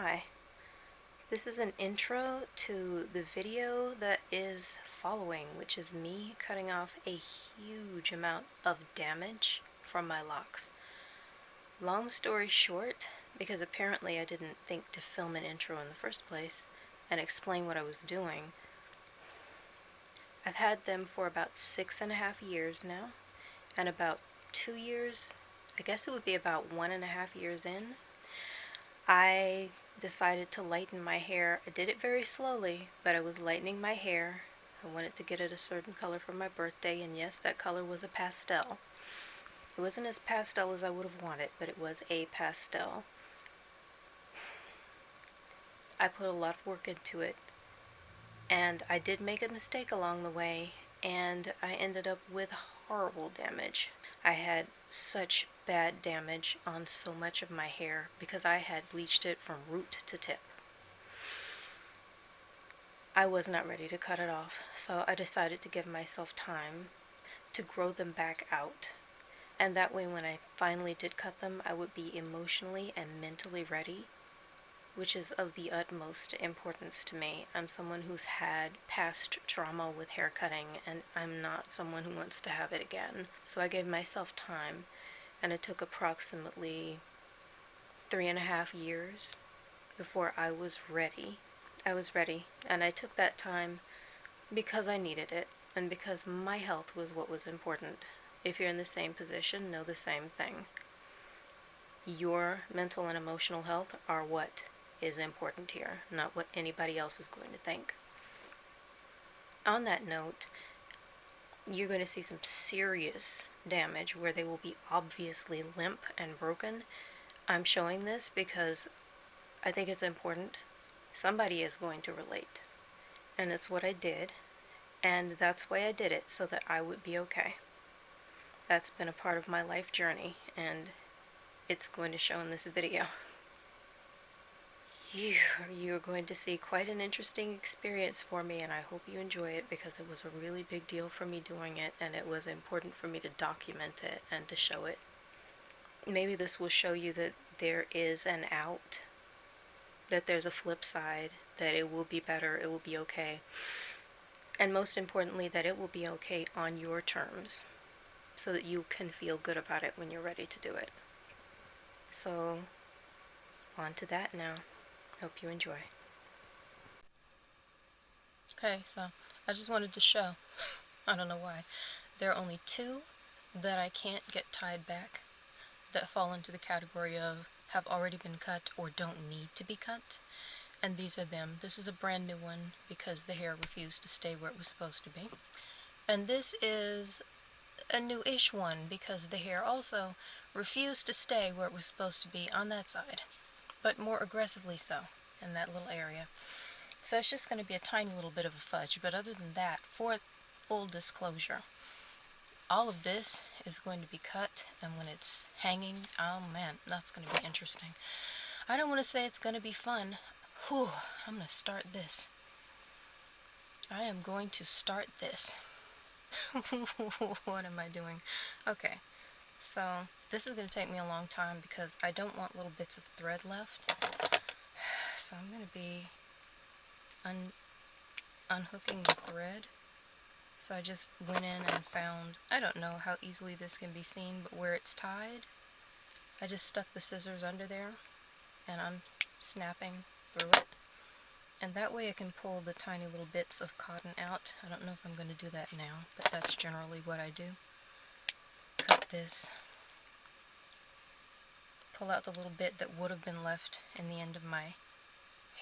Hi, this is an intro to the video that is following, which is me cutting off a huge amount of damage from my locks. Long story short, because apparently I didn't think to film an intro in the first place and explain what I was doing, I've had them for about 6.5 years now, and about 2 years, I guess it would be about 1.5 years in, I decided to lighten my hair. I did it very slowly, but I was lightening my hair. I wanted to get it a certain color for my birthday, and yes, that color was a pastel. It wasn't as pastel as I would have wanted, but it was a pastel. I put a lot of work into it, and I did make a mistake along the way, and I ended up with horrible damage. I had such bad damage on so much of my hair because I had bleached it from root to tip. I was not ready to cut it off, so I decided to give myself time to grow them back out. And that way when I finally did cut them, I would be emotionally and mentally ready, which is of the utmost importance to me. I'm someone who's had past trauma with hair cutting, and I'm not someone who wants to have it again. So I gave myself time, and it took approximately 3.5 years before I was ready. I was ready, and I took that time because I needed it, and because my health was what was important. If you're in the same position, know the same thing. Your mental and emotional health are what is important here, not what anybody else is going to think. On that note, you're going to see some serious damage where they will be obviously limp and broken. I'm showing this because I think it's important. Somebody is going to relate. And it's what I did. And that's why I did it, so that I would be okay. That's been a part of my life journey, and it's going to show in this video. You're going to see quite an interesting experience for me, and I hope you enjoy it because it was a really big deal for me doing it, and it was important for me to document it and to show it. Maybe this will show you that there is an out, that there's a flip side, that it will be better, it will be okay. And most importantly, that it will be okay on your terms, so that you can feel good about it when you're ready to do it. So, on to that now. Hope you enjoy. Okay, so I just wanted to show, I don't know why, there are only two that I can't get tied back that fall into the category of have already been cut or don't need to be cut. And these are them. This is a brand new one because the hair refused to stay where it was supposed to be. And this is a new-ish one because the hair also refused to stay where it was supposed to be on that side, but more aggressively so in that little area. So it's just going to be a tiny little bit of a fudge, but other than that, for full disclosure, all of this is going to be cut, and when it's hanging, oh man, that's going to be interesting. I don't want to say it's going to be fun. Whew, I'm going to start this. I am going to start this. What am I doing? Okay, so this is going to take me a long time because I don't want little bits of thread left. So I'm going to be unhooking the thread. So I just went in and found, I don't know how easily this can be seen, but where it's tied, I just stuck the scissors under there and I'm snapping through it. And that way I can pull the tiny little bits of cotton out. I don't know if I'm going to do that now, but that's generally what I do. Cut this, pull out the little bit that would have been left in the end of my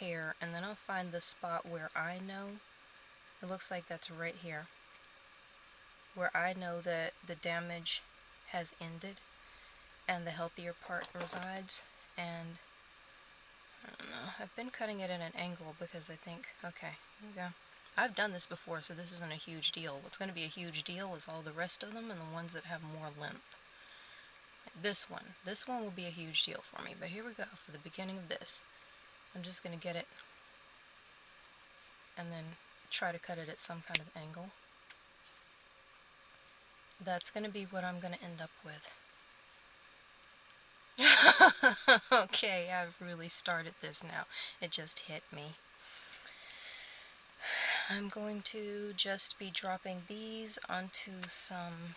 hair, and then I'll find the spot where I know, it looks like that's right here, where I know that the damage has ended and the healthier part resides. And I don't know, I've been cutting it at an angle because I think, okay, here we go. I've done this before, so this isn't a huge deal. What's going to be a huge deal is all the rest of them and the ones that have more length. This one will be a huge deal for me, but here we go for the beginning of this. I'm just going to get it and then try to cut it at some kind of angle. That's going to be what I'm going to end up with. Okay, I've really started this now. It just hit me. I'm going to just be dropping these onto some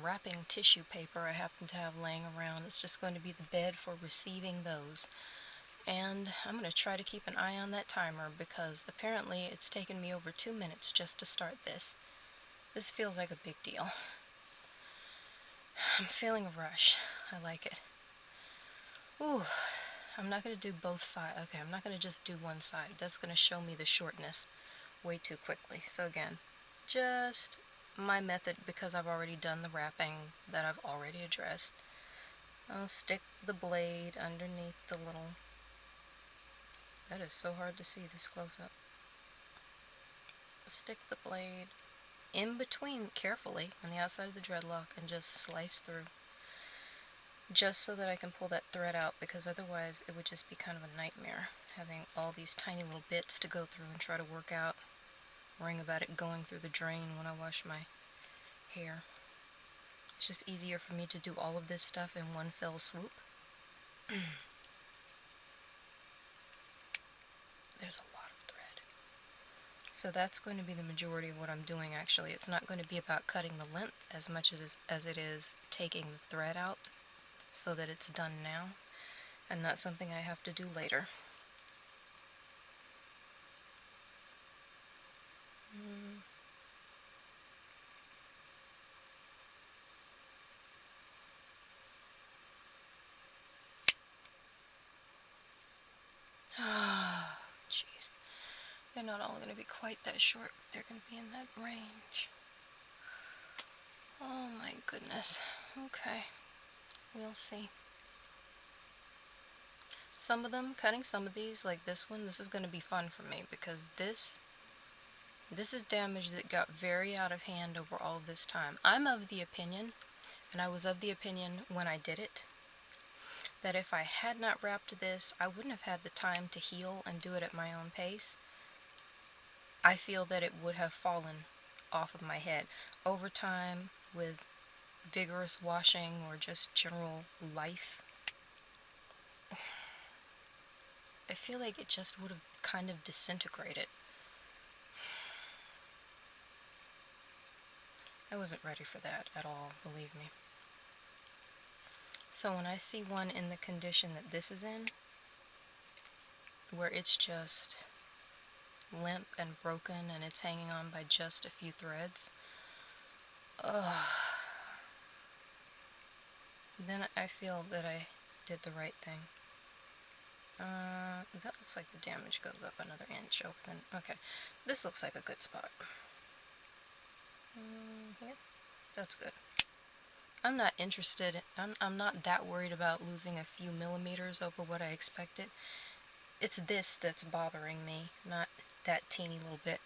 wrapping tissue paper I happen to have laying around. It's just going to be the bed for receiving those. And I'm going to try to keep an eye on that timer because apparently it's taken me over 2 minutes just to start this. This feels like a big deal. I'm feeling a rush. I like it. Ooh, I'm not going to do both sides. Okay, I'm not going to just do one side. That's going to show me the shortness way too quickly. So again, just my method because I've already done the wrapping that I've already addressed. I'll stick the blade underneath the little... That is so hard to see this close up. Stick the blade in between carefully on the outside of the dreadlock and just slice through. Just so that I can pull that thread out, because otherwise it would just be kind of a nightmare having all these tiny little bits to go through and try to work out, worrying about it going through the drain when I wash my hair. It's just easier for me to do all of this stuff in one fell swoop. There's a lot of thread. So that's going to be the majority of what I'm doing actually. It's not going to be about cutting the length as much as it is taking the thread out so that it's done now and not something I have to do later. Jeez. They're not all going to be quite that short. They're going to be in that range. Oh my goodness. Okay. We'll see. Cutting some of these, like this one, this is going to be fun for me because this is damage that got very out of hand over all this time. I'm of the opinion, and I was of the opinion when I did it, that if I had not wrapped this, I wouldn't have had the time to heal and do it at my own pace. I feel that it would have fallen off of my head. Over time, with vigorous washing or just general life, I feel like it just would have kind of disintegrated. I wasn't ready for that at all, believe me. So when I see one in the condition that this is in, where it's just limp and broken and it's hanging on by just a few threads, then I feel that I did the right thing. That looks like the damage goes up another inch open. Okay, this looks like a good spot. Here, that's good. I'm not interested, I'm not that worried about losing a few millimeters over what I expected. It's this that's bothering me, not that teeny little bit.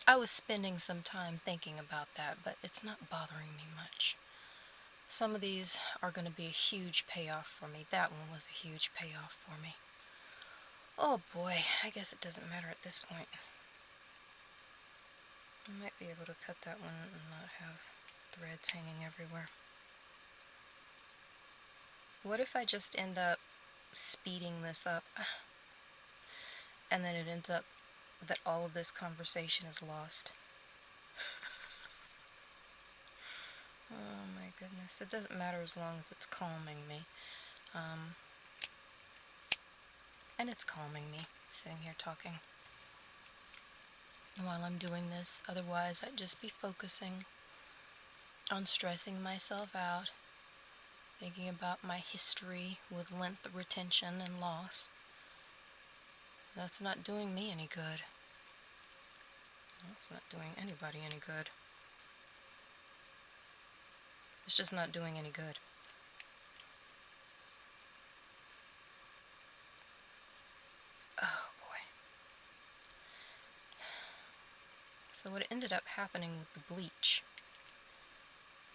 I was spending some time thinking about that, but it's not bothering me much. Some of these are going to be a huge payoff for me. That one was a huge payoff for me. Oh boy, I guess it doesn't matter at this point. I might be able to cut that one and not have threads hanging everywhere. What if I just end up speeding this up and then it ends up that all of this conversation is lost? Oh my goodness, it doesn't matter as long as it's calming me. And it's calming me, sitting here talking while I'm doing this. Otherwise, I'd just be focusing on stressing myself out, thinking about my history with length retention and loss. That's not doing me any good. That's not doing anybody any good. It's just not doing any good. Oh boy. So what ended up happening with the bleach,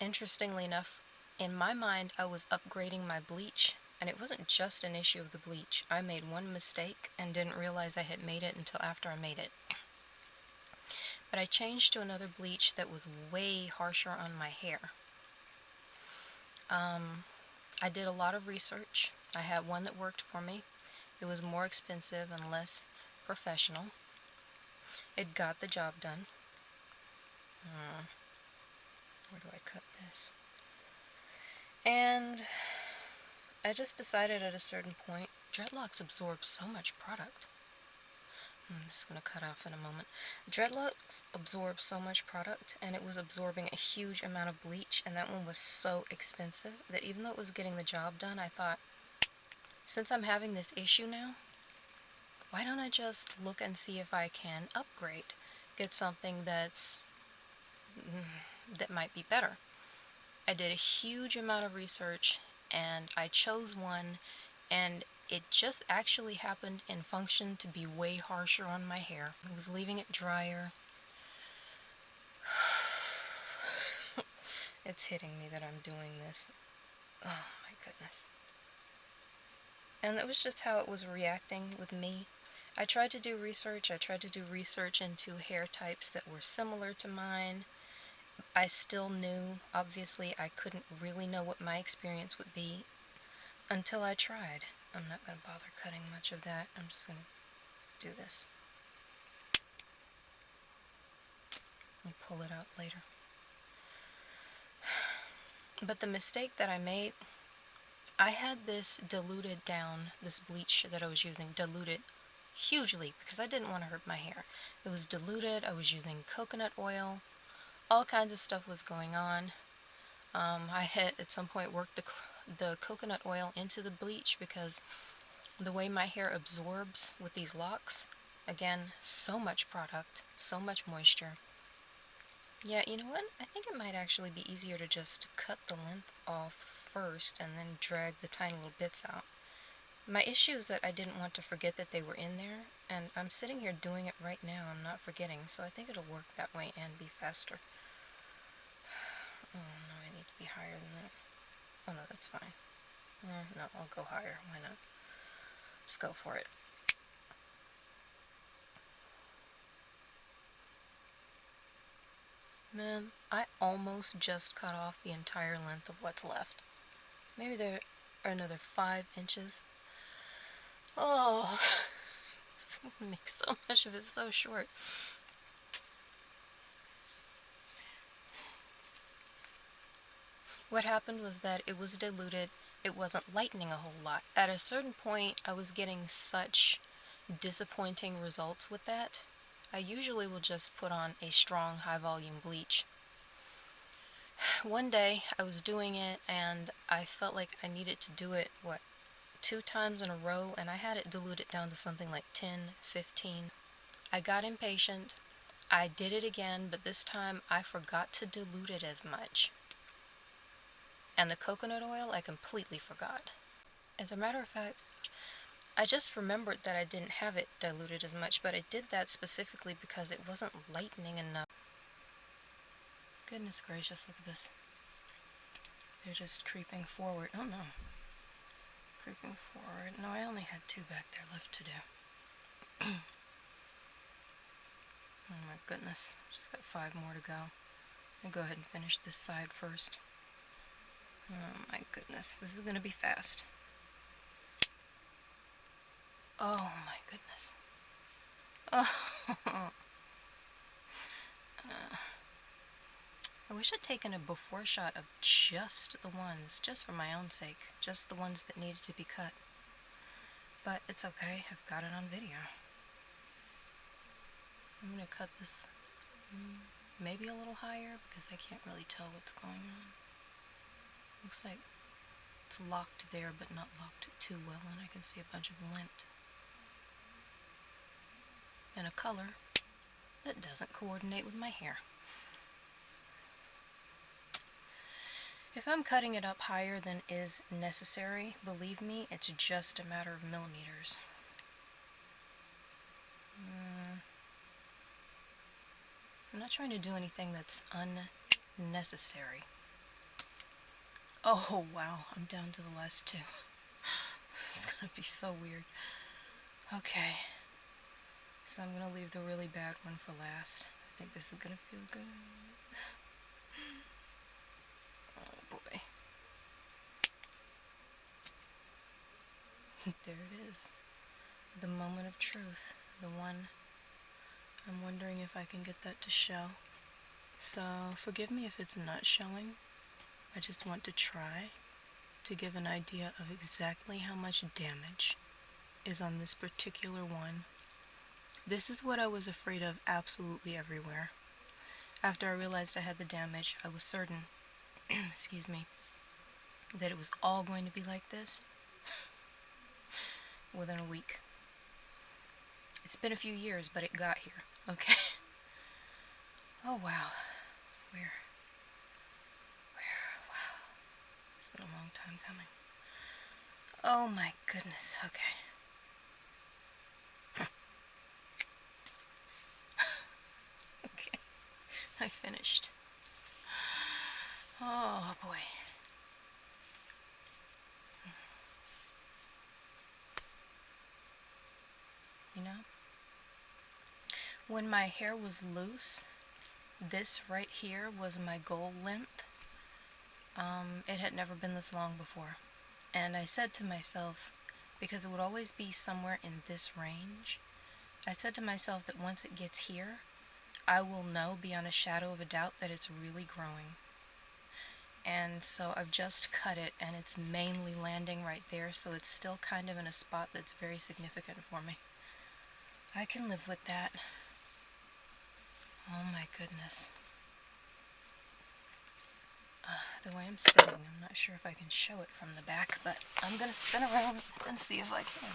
interestingly enough, in my mind I was upgrading my bleach, and it wasn't just an issue of the bleach. I made one mistake and didn't realize I had made it until after I made it. But I changed to another bleach that was way harsher on my hair. I did a lot of research. I had one that worked for me. It was more expensive and less professional. It got the job done. Where do I cut this? And I just decided at a certain point, dreadlocks absorb so much product. This is going to cut off in a moment. Dreadlocks absorb so much product, and it was absorbing a huge amount of bleach, and that one was so expensive that even though it was getting the job done, I thought, since I'm having this issue now, why don't I just look and see if I can upgrade, get something that might be better. I did a huge amount of research, and I chose one, and it just actually happened in function to be way harsher on my hair. I was leaving it drier. It's hitting me that I'm doing this. Oh my goodness. And that was just how it was reacting with me. I tried to do research. I tried to do research into hair types that were similar to mine. I still knew, obviously, I couldn't really know what my experience would be until I tried. I'm not going to bother cutting much of that. I'm just going to do this. I'll pull it out later. But the mistake that I made, I had this diluted down, this bleach that I was using, diluted hugely because I didn't want to hurt my hair. It was diluted. I was using coconut oil. All kinds of stuff was going on. I had at some point worked the coconut oil into the bleach because the way my hair absorbs with these locks, again, so much product, so much moisture. Yeah, you know what? I think it might actually be easier to just cut the length off first and then drag the tiny little bits out. My issue is that I didn't want to forget that they were in there, and I'm sitting here doing it right now. I'm not forgetting, so I think it'll work that way and be faster. Oh no, I need to be higher than that. Oh no, that's fine. No, I'll go higher. Why not? Let's go for it. Man, I almost just cut off the entire length of what's left. Maybe there are another 5 inches. Oh, this makes so much of it so short. What happened was that it was diluted. It wasn't lightening a whole lot. At a certain point, I was getting such disappointing results with that. I usually will just put on a strong, high-volume bleach. One day, I was doing it, and I felt like I needed to do it, 2 times in a row, and I had it diluted down to something like 10, 15. I got impatient. I did it again, but this time I forgot to dilute it as much. And the coconut oil, I completely forgot. As a matter of fact, I just remembered that I didn't have it diluted as much, but I did that specifically because it wasn't lightening enough. Goodness gracious, look at this. They're just creeping forward. Oh no. Creeping forward. No, I only had 2 back there left to do. Oh my goodness. Just got 5 more to go. I'll go ahead and finish this side first. Oh my goodness. This is going to be fast. Oh my goodness. Oh. I wish I'd taken a before shot of just the ones, just for my own sake, just the ones that needed to be cut. But it's okay, I've got it on video. I'm going to cut this maybe a little higher because I can't really tell what's going on. Looks like it's locked there but not locked too well, and I can see a bunch of lint. And a color that doesn't coordinate with my hair. If I'm cutting it up higher than is necessary, believe me, it's just a matter of millimeters. I'm not trying to do anything that's unnecessary. Oh wow, I'm down to the last 2. It's gonna be so weird. Okay, so I'm gonna leave the really bad one for last. I think this is gonna feel good. Oh boy. There it is. The moment of truth. The one I'm wondering if I can get that to show. So forgive me if it's not showing. I just want to try to give an idea of exactly how much damage is on this particular one. This is what I was afraid of absolutely everywhere. After I realized I had the damage, I was certain, excuse me, that it was all going to be like this within a week. It's been a few years, but it got here, okay? Oh, wow. Wow. It's been a long time coming. Oh my goodness, okay. Okay, I finished. Oh boy. You know, when my hair was loose, this right here was my goal length. It had never been this long before. And I said to myself, because it would always be somewhere in this range, I said to myself that once it gets here, I will know beyond a shadow of a doubt that it's really growing. And so I've just cut it, and it's mainly landing right there, so it's still kind of in a spot that's very significant for me. I can live with that. Oh my goodness. The way I'm sitting, I'm not sure if I can show it from the back, but I'm going to spin around and see if I can.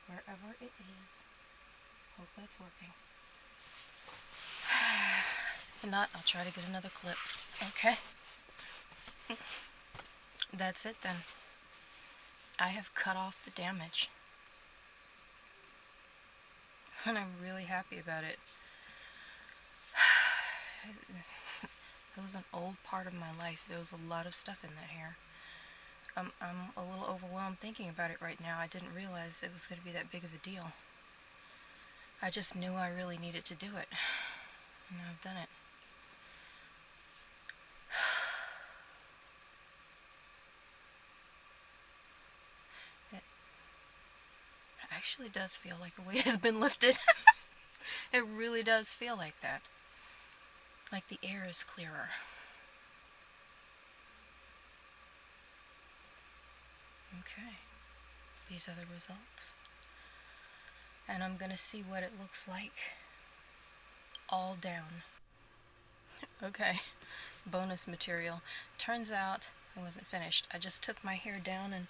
Wherever it is. Hope that's working. If not, I'll try to get another clip. Okay? That's it then. I have cut off the damage. And I'm really happy about it. It was an old part of my life. There was a lot of stuff in that hair. I'm a little overwhelmed thinking about it right now. I didn't realize it was going to be that big of a deal. I just knew I really needed to do it. And I've done it. It actually does feel like a weight has been lifted. It really does feel like that. Like the air is clearer. Okay. These are the results. And I'm going to see what it looks like all down. Okay. Bonus material. Turns out I wasn't finished. I just took my hair down and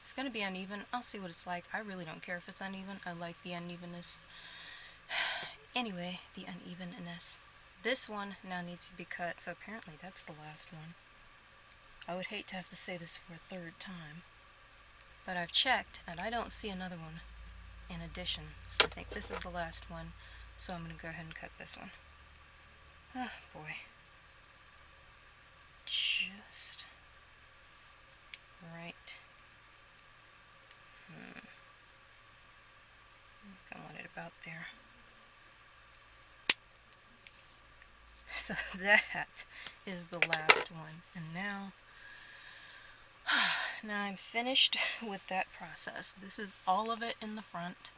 it's going to be uneven. I'll see what it's like. I really don't care if it's uneven. I like the unevenness. Anyway, the unevenness. This one now needs to be cut, so apparently that's the last one. I would hate to have to say this for a third time, but I've checked and I don't see another one in addition, so I think this is the last one, so I'm going to go ahead and cut this one. Oh boy. Just right. I want it about there. So that is the last one, and now I'm finished with that process. This is all of it in the front.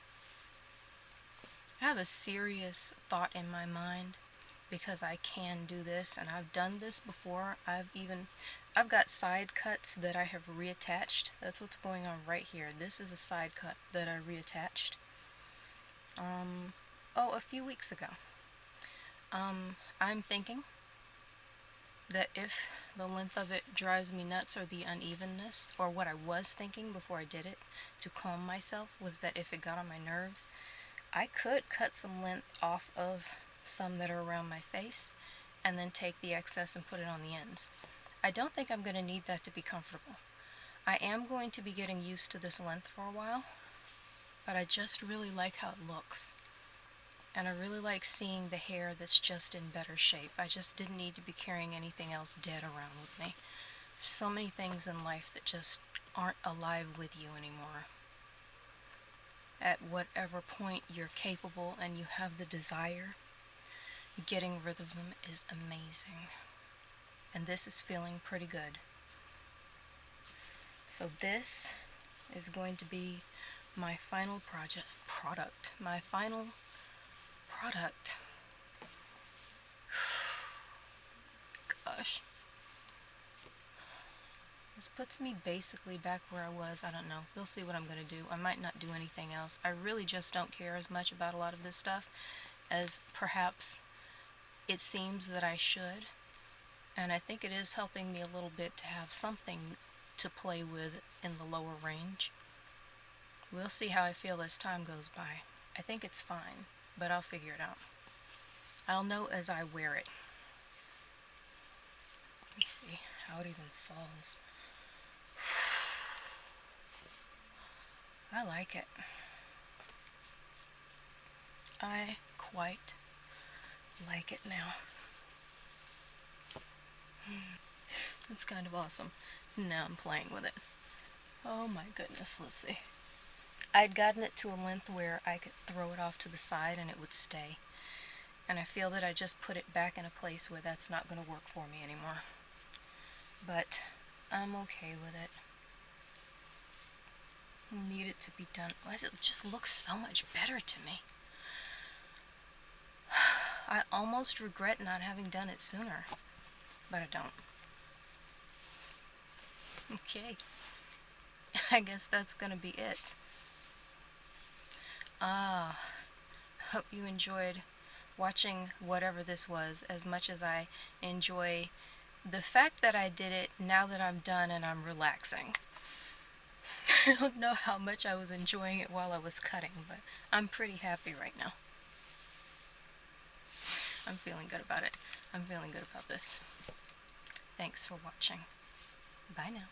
I have a serious thought in my mind because I can do this, and I've done this before. I've got side cuts that I have reattached. That's what's going on right here. This is a side cut that I reattached a few weeks ago. I'm thinking that if the length of it drives me nuts, or the unevenness, or what I was thinking before I did it to calm myself was that if it got on my nerves, I could cut some length off of some that are around my face and then take the excess and put it on the ends. I don't think I'm going to need that to be comfortable. I am going to be getting used to this length for a while, but I just really like how it looks. And I really like seeing the hair that's just in better shape. I just didn't need to be carrying anything else dead around with me. There's so many things in life that just aren't alive with you anymore. At whatever point you're capable and you have the desire, getting rid of them is amazing. and this is feeling pretty good. So this is going to be my final my final product. Gosh. This puts me basically back where I was. I don't know. We'll see what I'm going to do. I might not do anything else. I really just don't care as much about a lot of this stuff as perhaps it seems that I should. And I think it is helping me a little bit to have something to play with in the lower range. We'll see how I feel as time goes by. I think it's fine, but I'll figure it out. I'll know as I wear it. Let me see how it even falls. I like it. I quite like it now. It's kind of awesome. Now I'm playing with it. Oh my goodness, let's see. I'd gotten it to a length where I could throw it off to the side and it would stay. And I feel that I just put it back in a place where that's not going to work for me anymore. But I'm okay with it. I need it to be done. It just looks so much better to me. I almost regret not having done it sooner, but I don't. Okay. I guess that's going to be it. Hope you enjoyed watching whatever this was as much as I enjoy the fact that I did it now that I'm done and I'm relaxing. I don't know how much I was enjoying it while I was cutting, but I'm pretty happy right now. I'm feeling good about it. I'm feeling good about this. Thanks for watching. Bye now.